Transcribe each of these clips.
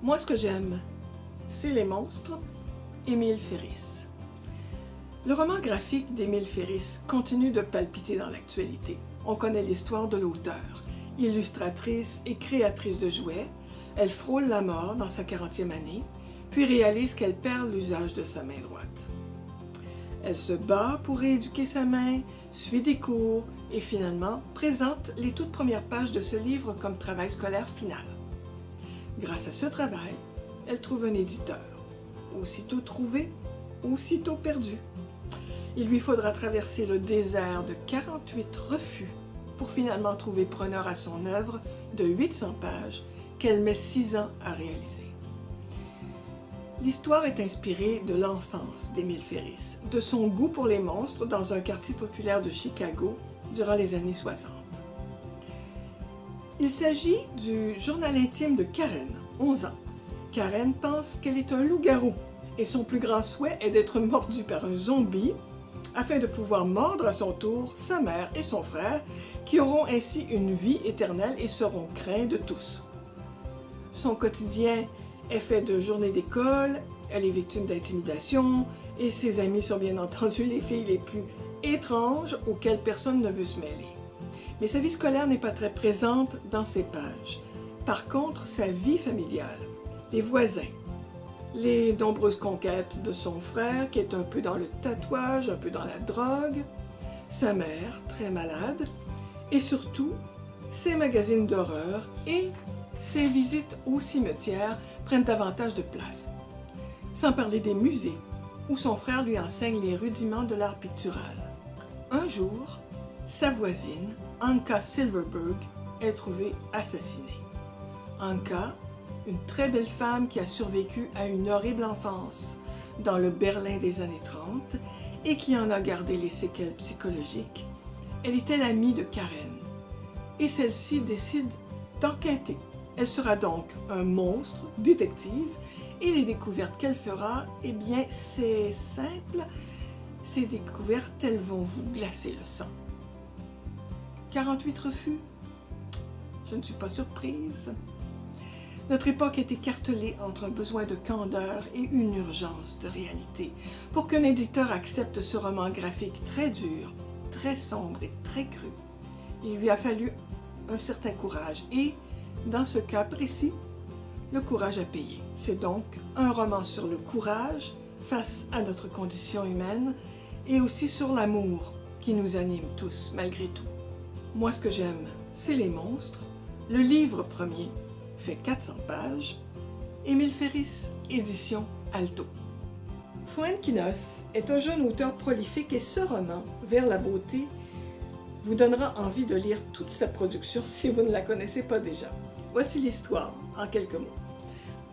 Moi, ce que j'aime, c'est les monstres. Émile Ferris. Le roman graphique d'Émile Ferris continue de palpiter dans l'actualité. On connaît l'histoire de l'auteur. Illustratrice et créatrice de jouets, elle frôle la mort dans sa 40e année, puis réalise qu'elle perd l'usage de sa main droite. Elle se bat pour rééduquer sa main, suit des cours et finalement présente les toutes premières pages de ce livre comme travail scolaire final. Grâce à ce travail, elle trouve un éditeur. Aussitôt trouvé, aussitôt perdu. Il lui faudra traverser le désert de 48 refus pour finalement trouver preneur à son œuvre de 800 pages qu'elle met 6 ans à réaliser. L'histoire est inspirée de l'enfance d'Émile Ferris, de son goût pour les monstres dans un quartier populaire de Chicago durant les années 60. Il s'agit du journal intime de Karen, 11 ans. Karen pense qu'elle est un loup-garou et son plus grand souhait est d'être mordue par un zombie afin de pouvoir mordre à son tour sa mère et son frère qui auront ainsi une vie éternelle et seront craints de tous. Son quotidien est fait de journées d'école, elle est victime d'intimidation et ses amis sont bien entendu les filles les plus étranges auxquelles personne ne veut se mêler. Mais sa vie scolaire n'est pas très présente dans ces pages. Par contre, sa vie familiale, les voisins, les nombreuses conquêtes de son frère qui est un peu dans le tatouage, un peu dans la drogue, sa mère très malade et surtout ses magazines d'horreur et ses visites au cimetière prennent davantage de place. Sans parler des musées où son frère lui enseigne les rudiments de l'art pictural. Un jour, sa voisine, Anka Silverberg, est trouvée assassinée. Anka, une très belle femme qui a survécu à une horrible enfance dans le Berlin des années 30 et qui en a gardé les séquelles psychologiques, elle était l'amie de Karen. Et celle-ci décide d'enquêter. Elle sera donc un monstre, détective, et les découvertes qu'elle fera, eh bien, c'est simple. Ces découvertes, elles vont vous glacer le sang. 48 refus? Je ne suis pas surprise. Notre époque est écartelée entre un besoin de candeur et une urgence de réalité. Pour qu'un éditeur accepte ce roman graphique très dur, très sombre et très cru, il lui a fallu un certain courage et, dans ce cas précis, le courage à payer. C'est donc un roman sur le courage face à notre condition humaine et aussi sur l'amour qui nous anime tous malgré tout. Moi, ce que j'aime, c'est les monstres. Le livre premier fait 400 pages. Émile Ferris, édition Alto. Fuenquinos est un jeune auteur prolifique et ce roman, Vers la beauté, vous donnera envie de lire toute sa production si vous ne la connaissez pas déjà. Voici l'histoire en quelques mots.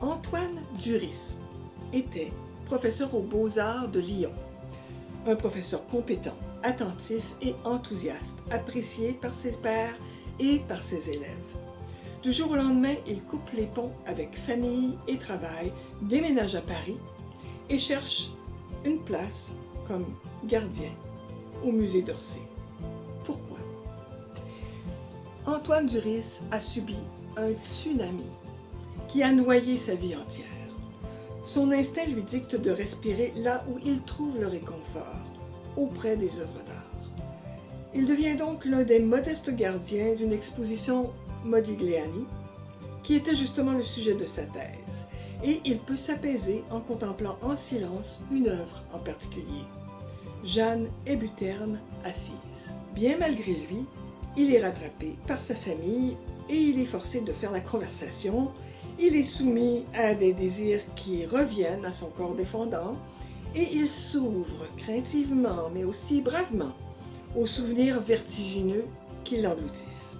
Antoine Duris était professeur aux Beaux-Arts de Lyon. Un professeur compétent, attentif et enthousiaste, apprécié par ses pairs et par ses élèves. Du jour au lendemain, il coupe les ponts avec famille et travail, déménage à Paris et cherche une place comme gardien au musée d'Orsay. Pourquoi? Antoine Duris a subi un tsunami qui a noyé sa vie entière. Son instinct lui dicte de respirer là où il trouve le réconfort, auprès des œuvres d'art. Il devient donc l'un des modestes gardiens d'une exposition Modigliani, qui était justement le sujet de sa thèse, et il peut s'apaiser en contemplant en silence une œuvre en particulier, Jeanne Hébuterne assise. Bien malgré lui, il est rattrapé par sa famille et il est forcé de faire la conversation. Il est soumis à des désirs qui reviennent à son corps défendant et il s'ouvre craintivement mais aussi bravement aux souvenirs vertigineux qui l'engloutissent.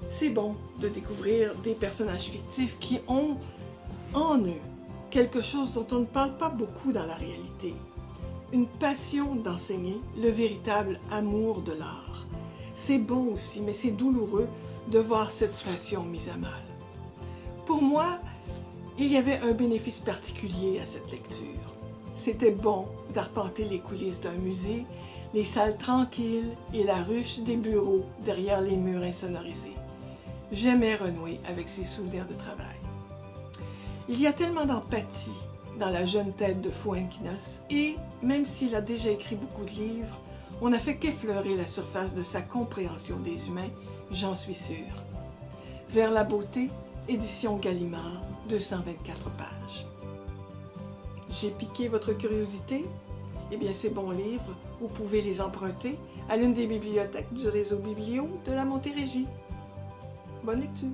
C'est bon de découvrir des personnages fictifs qui ont en eux quelque chose dont on ne parle pas beaucoup dans la réalité. Une passion d'enseigner, le véritable amour de l'art. C'est bon aussi, mais c'est douloureux de voir cette passion mise à mal. Pour moi, il y avait un bénéfice particulier à cette lecture. C'était bon d'arpenter les coulisses d'un musée, les salles tranquilles et la ruche des bureaux derrière les murs insonorisés. J'aimais renouer avec ces souvenirs de travail. Il y a tellement d'empathie dans la jeune tête de Fuenquinos et, même s'il a déjà écrit beaucoup de livres, on n'a fait qu'effleurer la surface de sa compréhension des humains, j'en suis sûre. Vers la beauté, édition Gallimard, 224 pages. J'ai piqué votre curiosité? Eh bien, ces bons livres, vous pouvez les emprunter à l'une des bibliothèques du réseau Biblio de la Montérégie. Bonne lecture!